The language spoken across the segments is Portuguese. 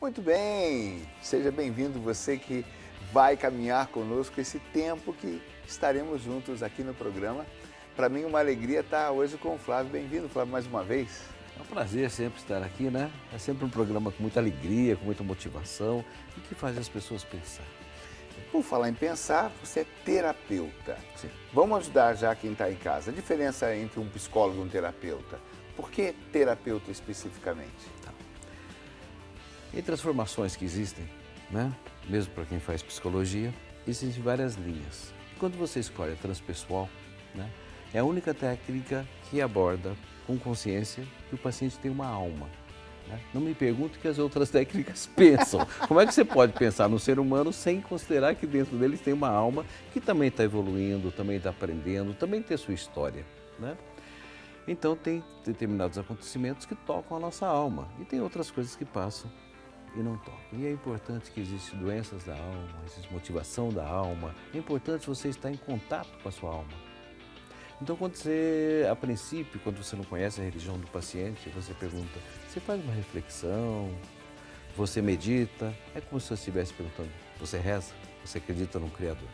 Muito bem, seja bem-vindo você que vai caminhar conosco esse tempo que estaremos juntos aqui no programa. Para mim uma alegria estar hoje com o Flávio. Bem-vindo, Flávio, mais uma vez. É um prazer sempre estar aqui, né? É sempre um programa com muita alegria, com muita motivação e que faz as pessoas pensar. Por falar em pensar, você é terapeuta. Sim. Vamos ajudar já quem está em casa. A diferença entre um psicólogo e um terapeuta. Por que terapeuta especificamente? Entre as formações que existem, né? Mesmo para quem faz psicologia, existem várias linhas. E quando você escolhe a transpessoal, né? É a única técnica que aborda com consciência que o paciente tem uma alma. Né? Não me pergunte o que as outras técnicas pensam. Como é que você pode pensar no ser humano sem considerar que dentro deles tem uma alma que também está evoluindo, também está aprendendo, também tem sua história, né? Então tem determinados acontecimentos que tocam a nossa alma e tem outras coisas que passam e não tocam. E é importante que existem doenças da alma, existe motivação da alma. É importante você estar em contato com a sua alma. Então, quando você, a princípio, quando você não conhece a religião do paciente, você pergunta, você faz uma reflexão, você medita, é como se você estivesse perguntando, você reza, você acredita num Criador.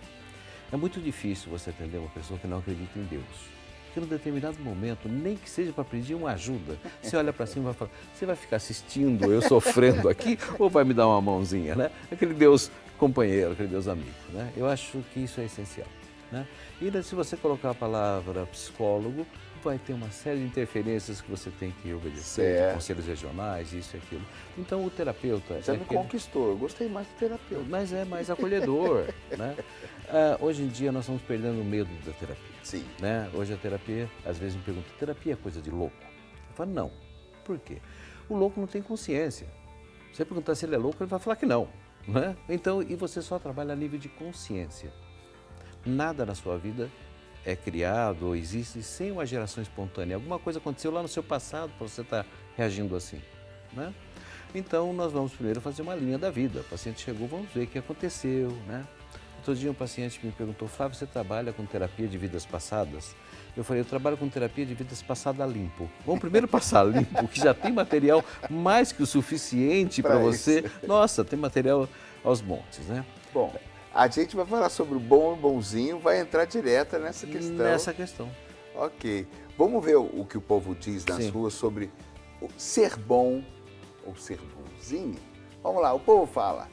É muito difícil você atender uma pessoa que não acredita em Deus. Porque num determinado momento, nem que seja para pedir uma ajuda, você olha para cima e vai falar, você vai ficar assistindo eu sofrendo aqui ou vai me dar uma mãozinha, né? Aquele Deus companheiro, aquele Deus amigo, né? Eu acho que isso é essencial. Né? E se você colocar a palavra psicólogo, vai ter uma série de interferências que você tem que obedecer, de conselhos regionais, isso e aquilo. Então o terapeuta... Já me conquistou, eu gostei mais do terapeuta. Mas é mais acolhedor. Né? Hoje em dia nós estamos perdendo o medo da terapia. Sim. Né? Hoje a terapia, às vezes me perguntam, terapia é coisa de louco? Eu falo, não. Por quê? O louco não tem consciência. Se você perguntar se ele é louco, ele vai falar que não. Né? Então, e você só trabalha a nível de consciência. Nada na sua vida é criado ou existe sem uma geração espontânea. Alguma coisa aconteceu lá no seu passado para você estar reagindo assim, né? Então, nós vamos primeiro fazer uma linha da vida. O paciente chegou, vamos ver o que aconteceu, né? Outro dia um paciente me perguntou, Flávio, você trabalha com terapia de vidas passadas? Eu falei, eu trabalho com terapia de vidas passadas limpo. Vamos primeiro passar limpo, que já tem material mais que o suficiente para você. Nossa, tem material aos montes, né? Bom, a gente vai falar sobre o bom e o bonzinho, vai entrar direto nessa questão. Nessa questão. Ok. Vamos ver o que o povo diz nas ruas sobre o ser bom ou ser bonzinho? Vamos lá, o povo fala.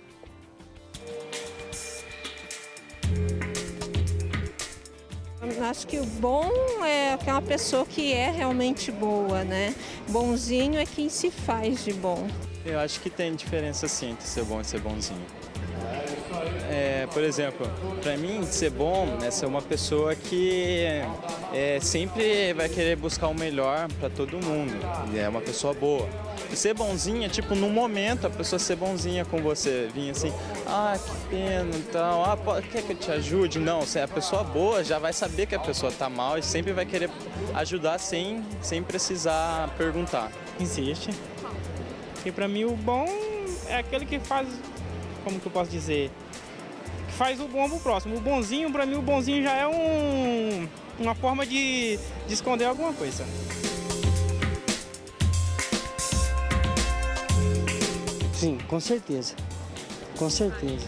Eu acho que o bom é aquela pessoa que é realmente boa, né? Bonzinho é quem se faz de bom. Eu acho que tem diferença sim entre ser bom e ser bonzinho. Por exemplo, para mim, ser bom é ser uma pessoa que sempre vai querer buscar o melhor para todo mundo. E é uma pessoa boa. E ser bonzinha, tipo, no momento, a pessoa ser bonzinha com você, vir assim, que pena, então, quer que eu te ajude? Não, se é a pessoa boa, já vai saber que a pessoa tá mal e sempre vai querer ajudar sem precisar perguntar. Existe. E para mim o bom é aquele que faz, como que eu posso dizer, que faz o bom pro próximo. O bonzinho, para mim o bonzinho já é uma forma de esconder alguma coisa. Sim, com certeza. Com certeza.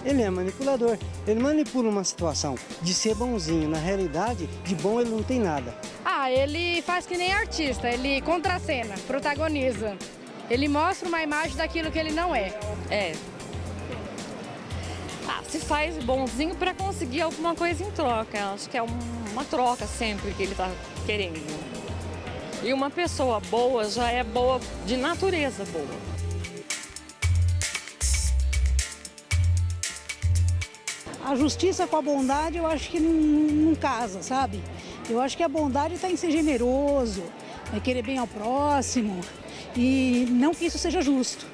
Ele é manipulador. Ele manipula uma situação de ser bonzinho. Na realidade, de bom ele não tem nada. Ele faz que nem artista. Ele contracena, protagoniza. Ele mostra uma imagem daquilo que ele não é. Se faz bonzinho para conseguir alguma coisa em troca. Acho que é uma troca sempre que ele está querendo. E uma pessoa boa já é boa de natureza boa. A justiça com a bondade eu acho que não casa, sabe? Eu acho que a bondade está em ser generoso, é querer bem ao próximo e não que isso seja justo,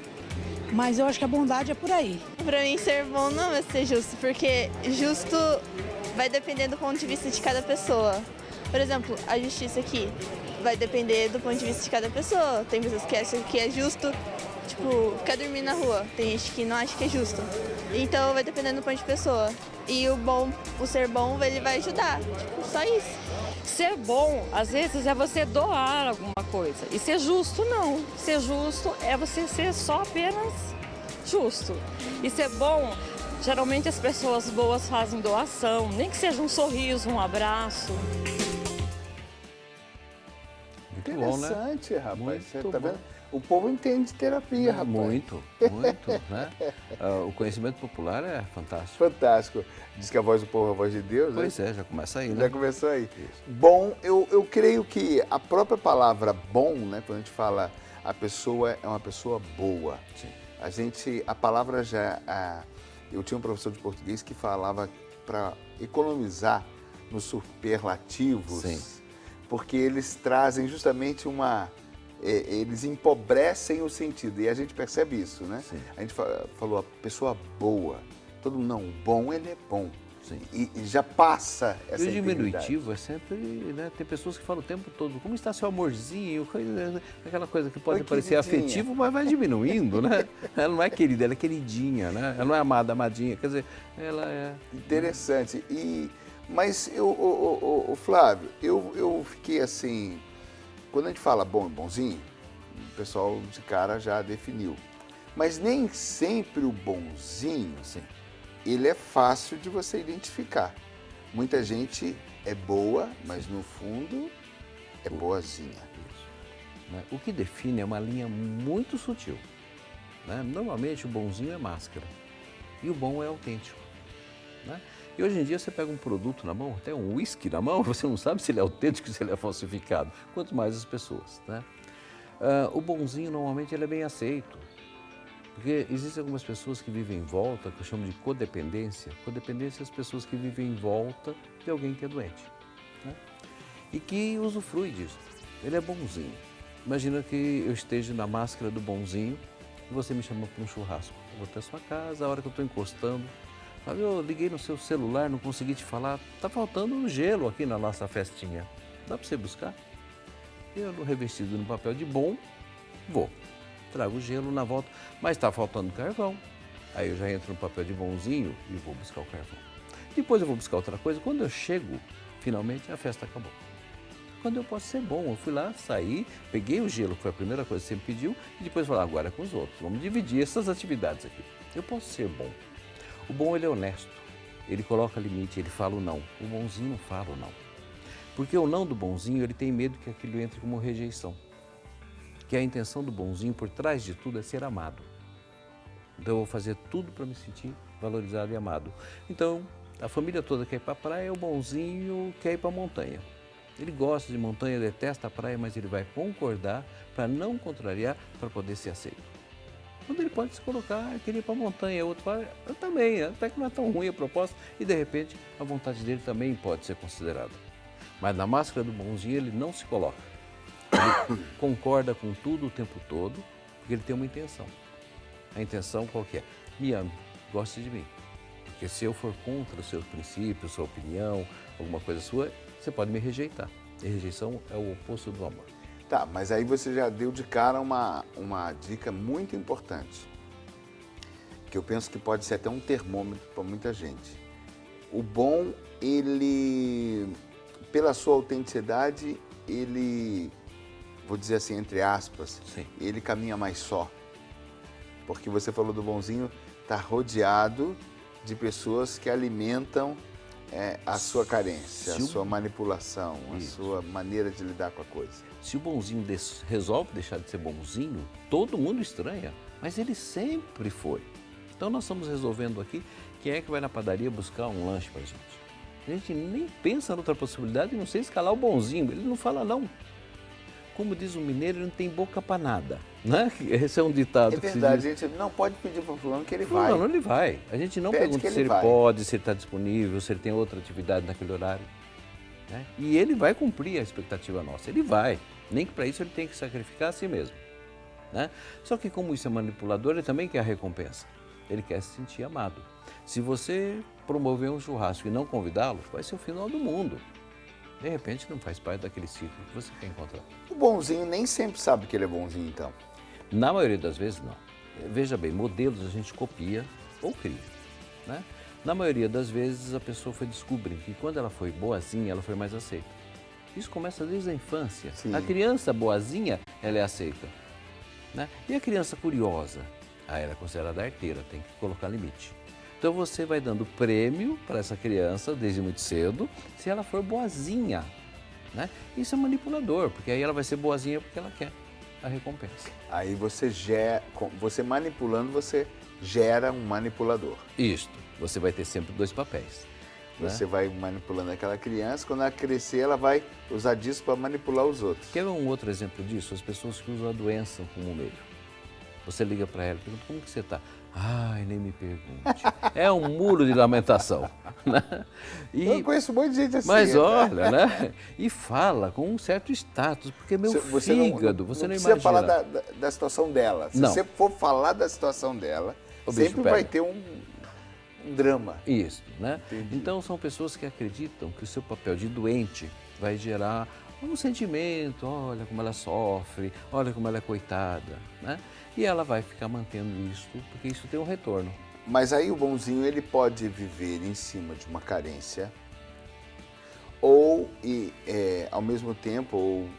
mas eu acho que a bondade é por aí. Para mim ser bom não é ser justo, porque justo vai depender do ponto de vista de cada pessoa. Por exemplo, a justiça aqui vai depender do ponto de vista de cada pessoa. Tem pessoas que acham que é justo, tipo, quer dormir na rua. Tem gente que não acha que é justo. Então vai dependendo do ponto de pessoa. E o ser bom, ele vai ajudar. Tipo, só isso. Ser bom, às vezes, é você doar alguma coisa. E ser justo, não. Ser justo é você ser só apenas justo. E ser bom, geralmente as pessoas boas fazem doação, nem que seja um sorriso, um abraço. Muito bom, né? Interessante, rapaz. Muito Você tá bom. vendo? O povo entende terapia, rapaz. Muito, né? O conhecimento popular é fantástico. Fantástico. Diz que a voz do povo é a voz de Deus, né? Pois é, já começa aí, né? Já começou aí. Isso. Bom, eu creio que a própria palavra bom, né? Quando a gente fala a pessoa é uma pessoa boa. Sim. A palavra eu tinha um professor de português que falava para economizar nos superlativos, Sim. porque eles trazem justamente eles empobrecem o sentido, e a gente percebe isso, né? Sim. A gente falou a pessoa boa, todo mundo, não, bom, ele é bom. Sim. E já passa essa E o integridade. diminutivo é sempre, né? Tem pessoas que falam o tempo todo, como está seu amorzinho, aquela coisa que pode Oi, parecer queridinha. afetivo, mas vai diminuindo, né? Ela não é querida, ela é queridinha, né? Ela não é amada, amadinha, quer dizer, ela é... Interessante. Mas, o Flávio, eu fiquei assim, quando a gente fala bom e bonzinho, o pessoal de cara já definiu. Mas nem sempre o bonzinho, Sim. ele é fácil de você identificar. Muita gente é boa, mas no fundo é boazinha. Isso. Né? O que define é uma linha muito sutil. Né? Normalmente o bonzinho é máscara e o bom é autêntico. Né? E hoje em dia você pega um produto na mão, até um uísque na mão, você não sabe se ele é autêntico, se ele é falsificado, quanto mais as pessoas. Né? O bonzinho normalmente ele é bem aceito, porque existem algumas pessoas que vivem em volta, que eu chamo de codependência. Codependência são as pessoas que vivem em volta de alguém que é doente. Né? E que usufrui disso. Ele é bonzinho. Imagina que eu esteja na máscara do bonzinho e você me chama para um churrasco. Eu vou até a sua casa, a hora que eu estou encostando, sabe, eu liguei no seu celular, não consegui te falar, está faltando um gelo aqui na nossa festinha. Dá para você buscar? Eu, revestido no papel de bom, vou. Trago o gelo na volta, mas está faltando carvão. Aí eu já entro no papel de bonzinho e vou buscar o carvão. Depois eu vou buscar outra coisa. Quando eu chego, finalmente a festa acabou. Quando eu posso ser bom, eu fui lá, saí, peguei o gelo, que foi a primeira coisa que você me pediu, e depois falei, agora é com os outros. Vamos dividir essas atividades aqui. Eu posso ser bom. O bom, ele é honesto. Ele coloca limite, ele fala o não. O bonzinho não fala o não. Porque o não do bonzinho, ele tem medo que aquilo entre como rejeição. Que a intenção do bonzinho, por trás de tudo, é ser amado. Então eu vou fazer tudo para me sentir valorizado e amado. Então, a família toda quer ir para a praia, o bonzinho quer ir para a montanha. Ele gosta de montanha, detesta a praia, mas ele vai concordar para não contrariar, para poder ser aceito. Quando ele pode se colocar, querer ir para a montanha, outro fala, eu também, até que não é tão ruim a proposta, e de repente a vontade dele também pode ser considerada. Mas na máscara do bonzinho ele não se coloca. Ele concorda com tudo o tempo todo, porque ele tem uma intenção. A intenção qual que é? Me ame, goste de mim. Porque se eu for contra os seus princípios, sua opinião, alguma coisa sua, você pode me rejeitar. E rejeição é o oposto do amor. Tá, mas aí você já deu de cara uma dica muito importante, que eu penso que pode ser até um termômetro para muita gente. O bom, ele, pela sua autenticidade, ele, vou dizer assim, entre aspas, Sim. ele caminha mais só. Porque você falou do bonzinho, está rodeado de pessoas que alimentam a sua carência, a sua manipulação, a sua maneira de lidar com a coisa. Se o bonzinho resolve deixar de ser bonzinho, todo mundo estranha, mas ele sempre foi. Então nós estamos resolvendo aqui quem é que vai na padaria buscar um lanche para a gente. A gente nem pensa em outra possibilidade de não sei escalar o bonzinho, ele não fala não. Como diz o mineiro, ele não tem boca para nada, né? Esse é um ditado. É verdade, a gente não pode pedir para o fulano que ele vai. Não, ele vai. A gente não pergunta se ele pode, se ele está disponível, se ele tem outra atividade naquele horário. Né? E ele vai cumprir a expectativa nossa, ele vai. Nem que para isso ele tem que sacrificar a si mesmo. Né? Só que como isso é manipulador, ele também quer a recompensa. Ele quer se sentir amado. Se você promover um churrasco e não convidá-lo, vai ser o final do mundo. De repente não faz parte daquele ciclo que você quer encontrar. O bonzinho nem sempre sabe que ele é bonzinho, então. Na maioria das vezes, não. Veja bem, modelos a gente copia ou cria. Né? Na maioria das vezes, a pessoa foi descobrindo que quando ela foi boazinha, ela foi mais aceita. Isso começa desde a infância. Sim. A criança boazinha, ela é aceita. Né? E a criança curiosa, Aí ela é considerada arteira, tem que colocar limite. Então você vai dando prêmio para essa criança desde muito cedo, se ela for boazinha, né? Isso é manipulador, porque aí ela vai ser boazinha porque ela quer a recompensa. Aí você manipulando, você gera um manipulador. Isto, você vai ter sempre dois papéis. Você vai manipulando aquela criança, quando ela crescer, ela vai usar disso para manipular os outros. Quer ver um outro exemplo disso? As pessoas que usam a doença como meio. Você liga para ela e pergunta, como que você está? Ai, nem me pergunte. É um muro de lamentação. Né? Eu conheço um monte de gente assim. Mas olha, né? E fala com um certo status, porque meu fígado, você não imagina. Não precisa falar da situação dela. Se você for falar da situação dela, sempre vai ter um drama. Isso, né? Entendi. Então são pessoas que acreditam que o seu papel de doente vai gerar um sentimento, olha como ela sofre, olha como ela é coitada, né? E ela vai ficar mantendo isso, porque isso tem um retorno. Mas aí o bonzinho, ele pode viver em cima de uma carência, ou ao mesmo tempo, ou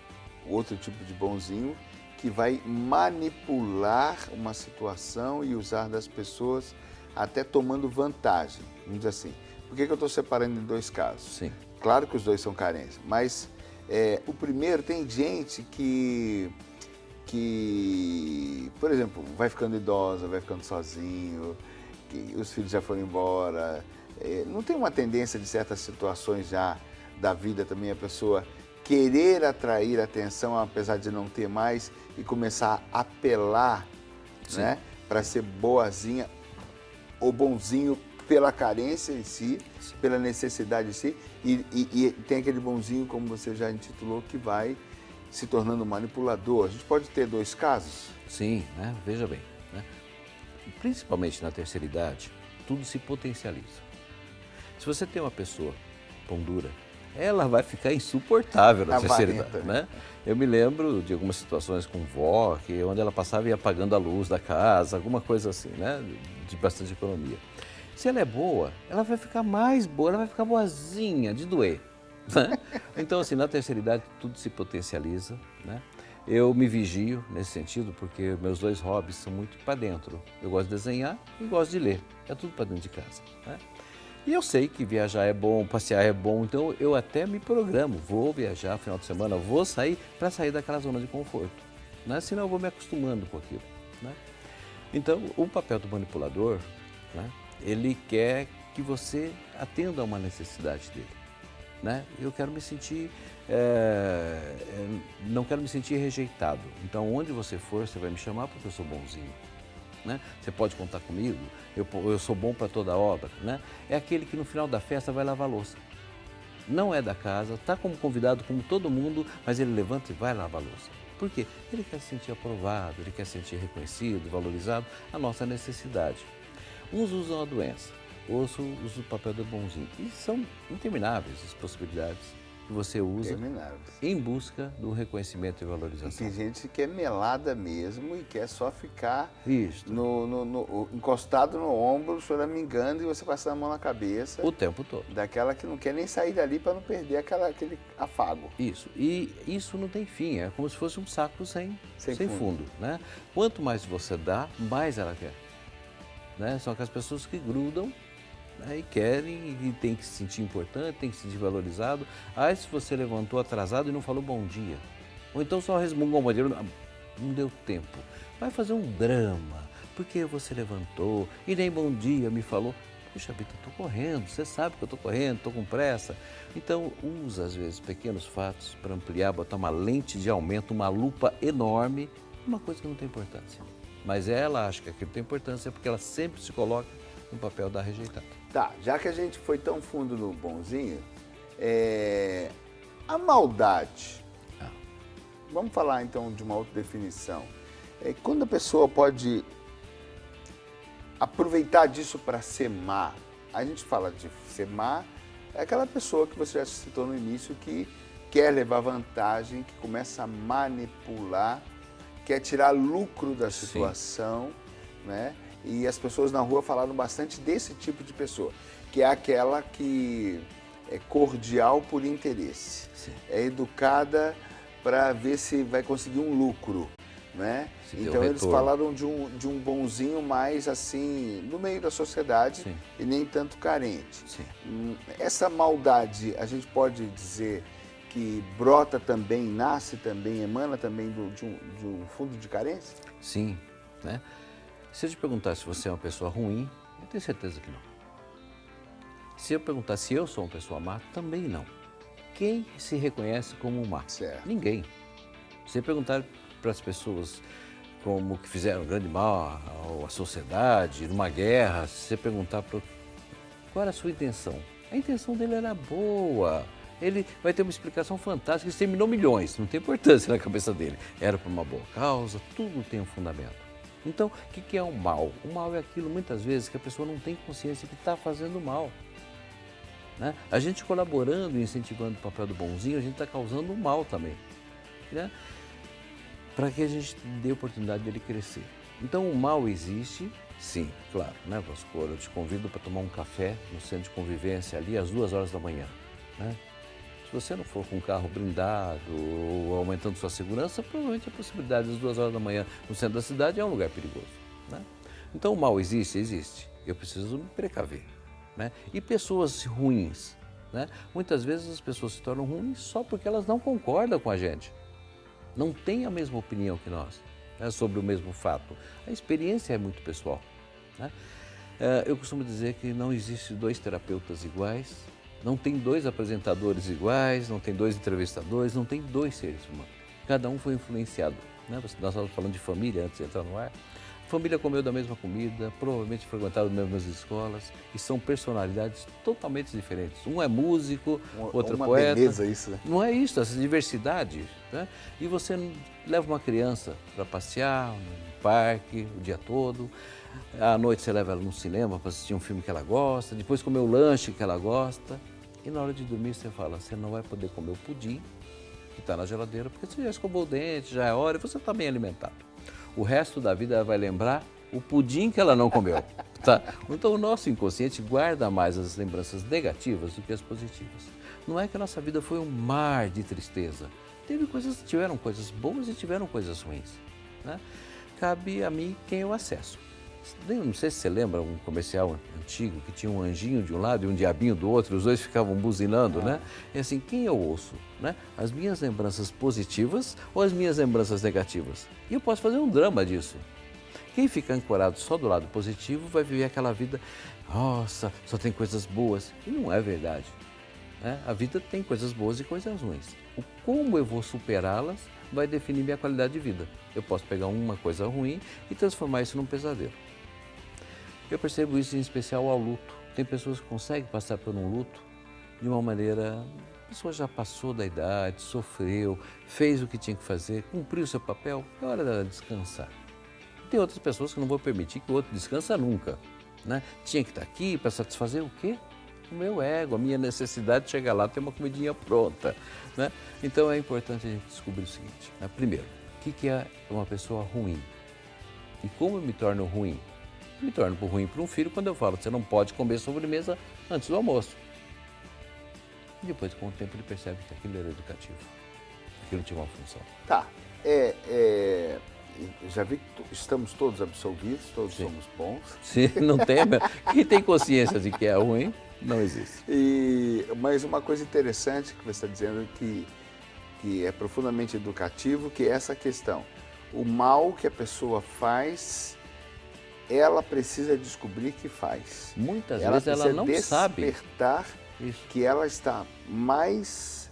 outro tipo de bonzinho, que vai manipular uma situação e usar das pessoas até tomando vantagem, vamos dizer assim. Por que eu estou separando em dois casos? Sim. Claro que os dois são carência, mas o primeiro, tem gente que, por exemplo, vai ficando idosa, vai ficando sozinho, que os filhos já foram embora, não tem uma tendência de certas situações já da vida também a pessoa querer atrair atenção, apesar de não ter mais, e começar a apelar, né, para ser boazinha ou bonzinho pela carência em si, pela necessidade em si, e tem aquele bonzinho, como você já intitulou, que vai se tornando manipulador. A gente pode ter dois casos? Sim, né? Veja bem, né? Principalmente na terceira idade, tudo se potencializa. Se você tem uma pessoa pão dura, ela vai ficar insuportável na terceira idade, né? Eu me lembro de algumas situações com vó, onde ela passava e ia apagando a luz da casa, alguma coisa assim, né? De bastante economia. Se ela é boa, ela vai ficar mais boa, ela vai ficar boazinha, de doer. Né? Então, assim, na terceira idade, tudo se potencializa, né? Eu me vigio nesse sentido, porque meus dois hobbies são muito para dentro. Eu gosto de desenhar e gosto de ler. É tudo para dentro de casa, né? E eu sei que viajar é bom, passear é bom, então eu até me programo. Vou viajar final de semana, vou sair para sair daquela zona de conforto, né? Senão eu vou me acostumando com aquilo, né? Então, o papel do manipulador, né? Ele quer que você atenda a uma necessidade dele, né? Eu quero me sentir, não quero me sentir rejeitado. Então, onde você for, você vai me chamar porque eu sou bonzinho, né? Você pode contar comigo, eu sou bom para toda obra, né? É aquele que no final da festa vai lavar a louça. Não é da casa, está como convidado como todo mundo, mas ele levanta e vai lavar a louça. Por quê? Ele quer se sentir aprovado, ele quer se sentir reconhecido, valorizado, a nossa necessidade. Uns usam a doença, outros usam o papel do bonzinho. E são intermináveis as possibilidades que você usa em busca do reconhecimento e valorização. E tem gente que é melada mesmo e quer só ficar encostado no ombro, choramingando, e você passando a mão na cabeça. O tempo todo. Daquela que não quer nem sair dali para não perder aquele afago. Isso. E isso não tem fim, é como se fosse um saco sem fundo, né? Quanto mais você dá, mais ela quer. Né? São aquelas pessoas que grudam, né, e querem, e tem que se sentir importante, tem que se sentir valorizado. Aí se você levantou atrasado e não falou bom dia, ou então só resmungou bom dia, não deu tempo, vai fazer um drama, porque você levantou e nem bom dia me falou. Puxa vida, eu estou correndo, você sabe que eu estou correndo, estou com pressa. Então usa às vezes pequenos fatos para ampliar, botar uma lente de aumento, uma lupa enorme, uma coisa que não tem importância. Mas ela acha que aquilo tem importância porque ela sempre se coloca no papel da rejeitada. Tá, já que a gente foi tão fundo no bonzinho, a maldade, vamos falar então de uma outra definição. Quando a pessoa pode aproveitar disso para ser má, a gente fala de ser má, é aquela pessoa que você já citou no início que quer levar vantagem, que começa a manipular, quer tirar lucro da situação, né? E as pessoas na rua falaram bastante desse tipo de pessoa, que é aquela que é cordial por interesse, é educada para ver se vai conseguir um lucro, né? Se deu Então eles retorno. falaram de um bonzinho mais assim, no meio da sociedade. Sim. E nem tanto carente. Sim. Essa maldade, a gente pode dizer que brota também, nasce também, emana também de um fundo de carência? Sim, né? Se eu te perguntar se você é uma pessoa ruim, eu tenho certeza que não. Se eu perguntar se eu sou uma pessoa má, também não. Quem se reconhece como má? Certo. Ninguém. Se eu perguntar para as pessoas como que fizeram um grande mal à sociedade, numa guerra, se você perguntar qual era a sua intenção, a intenção dele era boa. Ele vai ter uma explicação fantástica, exterminou milhões, não tem importância na cabeça dele. Era por uma boa causa, tudo tem um fundamento. Então, o que é o mal? O mal é aquilo, muitas vezes, que a pessoa não tem consciência que está fazendo mal. Né? A gente colaborando e incentivando o papel do bonzinho, a gente está causando um mal também. Né? Para que a gente dê a oportunidade dele crescer. Então, o mal existe, sim, claro, né, Vasco? Eu te convido para tomar um café no centro de convivência ali às 2 horas da manhã. Né? Se você não for com um carro blindado ou aumentando sua segurança, provavelmente a possibilidade das 2 horas da manhã no centro da cidade é um lugar perigoso. Né? Então o mal existe? Existe. Eu preciso me precaver. Né? E pessoas ruins. Né? Muitas vezes as pessoas se tornam ruins só porque elas não concordam com a gente. Não têm a mesma opinião que nós, né, sobre o mesmo fato. A experiência é muito pessoal. Né? Eu costumo dizer que não existe 2 terapeutas iguais. Não tem 2 apresentadores iguais, não tem 2 entrevistadores, não tem 2 seres humanos. Cada um foi influenciado. Né? Nós estávamos falando de família antes de entrar no ar. A família comeu da mesma comida, provavelmente frequentaram as mesmas escolas e são personalidades totalmente diferentes. Um é músico, outro é poeta. Beleza isso, né? Não é isso, essa diversidade. Né? E você leva uma criança para passear no parque o dia todo. À noite você leva ela no cinema para assistir um filme que ela gosta, depois comer o lanche que ela gosta. E na hora de dormir você fala, você não vai poder comer o pudim que está na geladeira, porque você já escovou o dente, já é hora e você está bem alimentado. O resto da vida ela vai lembrar o pudim que ela não comeu. Tá? Então o nosso inconsciente guarda mais as lembranças negativas do que as positivas. Não é que a nossa vida foi um mar de tristeza. Tiveram coisas boas e tiveram coisas ruins. Né? Cabe a mim quem eu acesso. Não sei se você lembra um comercial antigo que tinha um anjinho de um lado e um diabinho do outro, os 2 ficavam buzinando, né? E assim, quem eu ouço? Né? As minhas lembranças positivas ou as minhas lembranças negativas? E eu posso fazer um drama disso. Quem fica ancorado só do lado positivo vai viver aquela vida, nossa, só tem coisas boas. E não é verdade. Né? A vida tem coisas boas e coisas ruins. O como eu vou superá-las vai definir minha qualidade de vida. Eu posso pegar uma coisa ruim e transformar isso num pesadelo. Eu percebo isso em especial ao luto. Tem pessoas que conseguem passar por um luto de uma maneira... A pessoa já passou da idade, sofreu, fez o que tinha que fazer, cumpriu o seu papel, é hora dela descansar. Tem outras pessoas que não vão permitir que o outro descansa nunca. Né? Tinha que estar aqui para satisfazer o quê? O meu ego, a minha necessidade de chegar lá e ter uma comidinha pronta. Né? Então é importante a gente descobrir o seguinte. Né? Primeiro, o que é uma pessoa ruim? E como eu me torno ruim? Me torno ruim para um filho quando eu falo, você não pode comer sobremesa antes do almoço. E depois, com o tempo, ele percebe que aquilo era educativo, aquilo tinha uma função. Tá, já vi que estamos todos absolvidos, todos Sim. somos bons. Sim, não tem, quem tem consciência de que é ruim, não existe. Mas uma coisa interessante que você está dizendo que é profundamente educativo, que é essa questão. O mal que a pessoa faz... ela precisa descobrir que faz. Muitas vezes ela não sabe. Despertar que ela está mais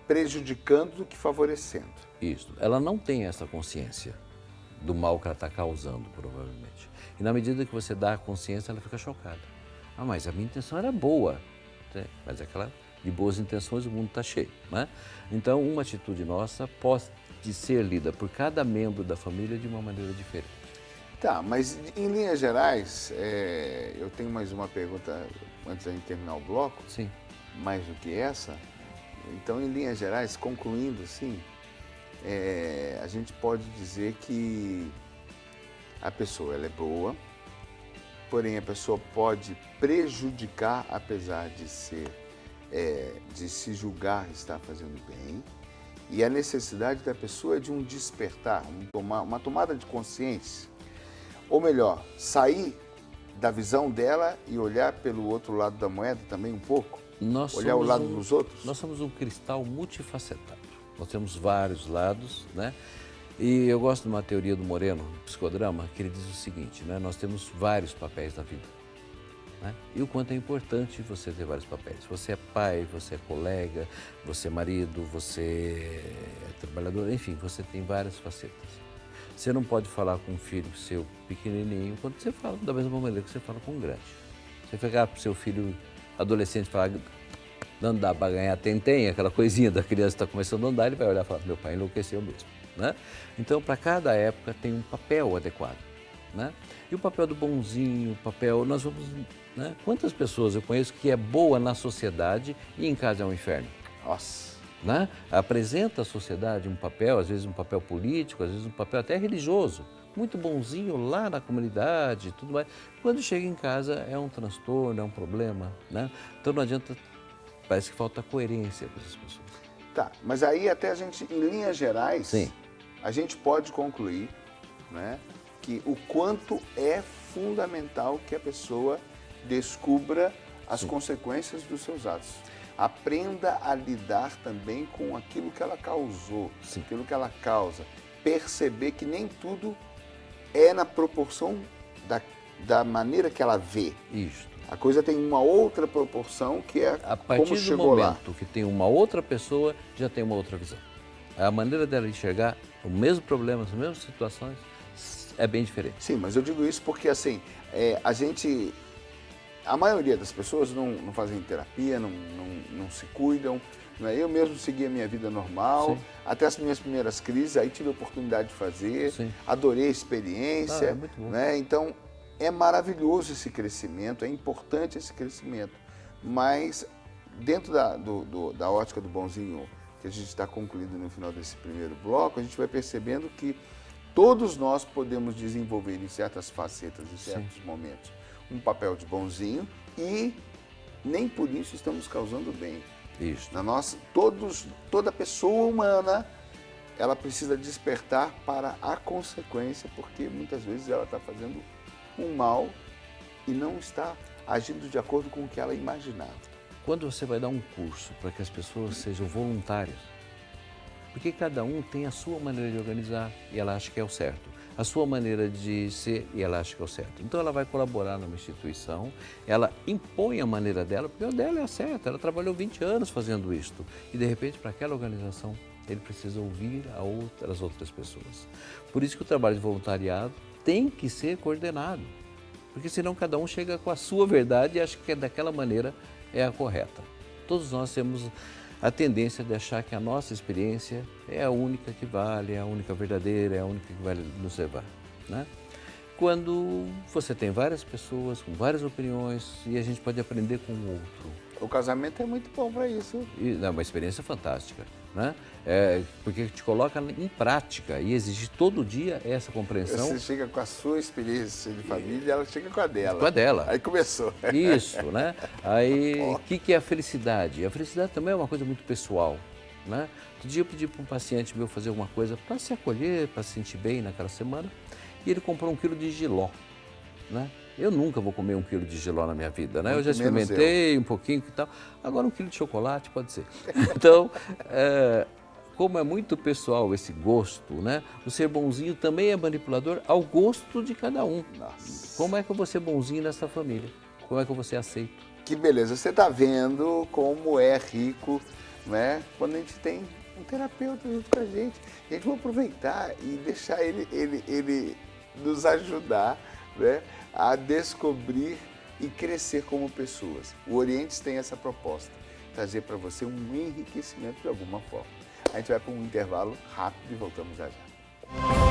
prejudicando do que favorecendo. Isso. Ela não tem essa consciência do mal que ela está causando, provavelmente. E na medida que você dá a consciência, ela fica chocada. Ah, mas a minha intenção era boa. Mas aquela de boas intenções o mundo está cheio. Né? Então, uma atitude nossa pode ser lida por cada membro da família de uma maneira diferente. Tá, mas em linhas gerais, eu tenho mais uma pergunta antes da gente terminar o bloco. Sim. Mais do que essa. Então, em linhas gerais, concluindo assim, a gente pode dizer que a pessoa ela é boa, porém a pessoa pode prejudicar, apesar de se julgar estar fazendo bem. e a necessidade da pessoa de um despertar, uma tomada de consciência. Ou melhor, sair da visão dela e olhar pelo outro lado da moeda também um pouco? Olhar o lado dos outros? Nós somos um cristal multifacetado. Nós temos vários lados, né? E eu gosto de uma teoria do Moreno, psicodrama, que ele diz o seguinte, né? Nós temos vários papéis na vida, né? E o quanto é importante você ter vários papéis. Você é pai, você é colega, você é marido, você é trabalhador, enfim, você tem várias facetas. Você não pode falar com um filho seu pequenininho quando você fala da mesma maneira que você fala com um grande. Você pegar para o seu filho adolescente e falar, não dá para ganhar tem, aquela coisinha da criança que está começando a andar, ele vai olhar e falar, meu pai enlouqueceu mesmo, né? Então, para cada época tem um papel adequado, né? E o papel do bonzinho, o papel, nós vamos, né? Quantas pessoas eu conheço que é boa na sociedade e em casa é um inferno? Nossa! Né? Apresenta à sociedade um papel, às vezes um papel político, às vezes um papel até religioso, muito bonzinho lá na comunidade e tudo mais. Quando chega em casa é um transtorno, é um problema, né? Então não adianta, parece que falta coerência para essas pessoas. Tá, mas aí até a gente, em linhas gerais, sim, a gente pode concluir, né, que o quanto é fundamental que a pessoa descubra as sim, consequências dos seus atos. Aprenda a lidar também com aquilo que ela causou, sim, aquilo que ela causa. Perceber que nem tudo é na proporção da maneira que ela vê. Isso. A coisa tem uma outra proporção que é a partir como do chegou lá. momento que tem uma outra pessoa, já tem uma outra visão. A maneira dela enxergar o mesmo problema, as mesmas situações, é bem diferente. Sim, mas eu digo isso porque assim, a maioria das pessoas não fazem terapia, não se cuidam. Né? Eu mesmo segui a minha vida normal, sim, até as minhas primeiras crises, aí tive a oportunidade de fazer, sim, adorei a experiência. É muito bom. Né? Então, é maravilhoso esse crescimento, é importante esse crescimento, mas dentro da ótica do bonzinho que a gente está concluindo no final desse primeiro bloco, a gente vai percebendo que todos nós podemos desenvolver em certas facetas, em certos, sim, momentos, um papel de bonzinho e nem por isso estamos causando bem. Isso. Toda pessoa humana, ela precisa despertar para a consequência, porque muitas vezes ela está fazendo um mal e não está agindo de acordo com o que ela imaginava. Quando você vai dar um curso para que as pessoas sejam voluntárias, porque cada um tem a sua maneira de organizar e ela acha que é o certo, a sua maneira de ser e ela acha que é o certo. Então ela vai colaborar numa instituição, ela impõe a maneira dela, porque a dela é a certa, ela trabalhou 20 anos fazendo isto e de repente para aquela organização ele precisa ouvir as outras pessoas. Por isso que o trabalho de voluntariado tem que ser coordenado, porque senão cada um chega com a sua verdade e acha que daquela maneira é a correta. Todos nós temos a tendência de achar que a nossa experiência é a única que vale, é a única verdadeira, é a única que vai nos levar, né? Quando você tem várias pessoas com várias opiniões e a gente pode aprender com o outro. O casamento é muito bom para isso. É uma experiência fantástica, né? Porque te coloca em prática e exige todo dia essa compreensão. Você chega com a sua experiência de família e ela chega com a dela. Com a dela. Aí começou. Isso, né? Aí, o que é a felicidade? A felicidade também é uma coisa muito pessoal, né? Outro dia eu pedi para um paciente meu fazer alguma coisa para se acolher, para se sentir bem naquela semana, e ele comprou 1 quilo de jiló, né? Eu nunca vou comer 1 quilo de jiló na minha vida, né? Eu já experimentei um pouquinho e tal. Agora 1 quilo de chocolate pode ser. Então, como é muito pessoal esse gosto, né? O ser bonzinho também é manipulador ao gosto de cada um. Nossa. Como é que eu vou ser bonzinho nessa família? Como é que eu vou ser aceito? Que beleza. Você está vendo como é rico, né? Quando a gente tem um terapeuta junto com a gente. A gente vai aproveitar e deixar ele nos ajudar, né, a descobrir e crescer como pessoas. O Orientes tem essa proposta, trazer para você um enriquecimento de alguma forma. A gente vai para um intervalo rápido e voltamos já já.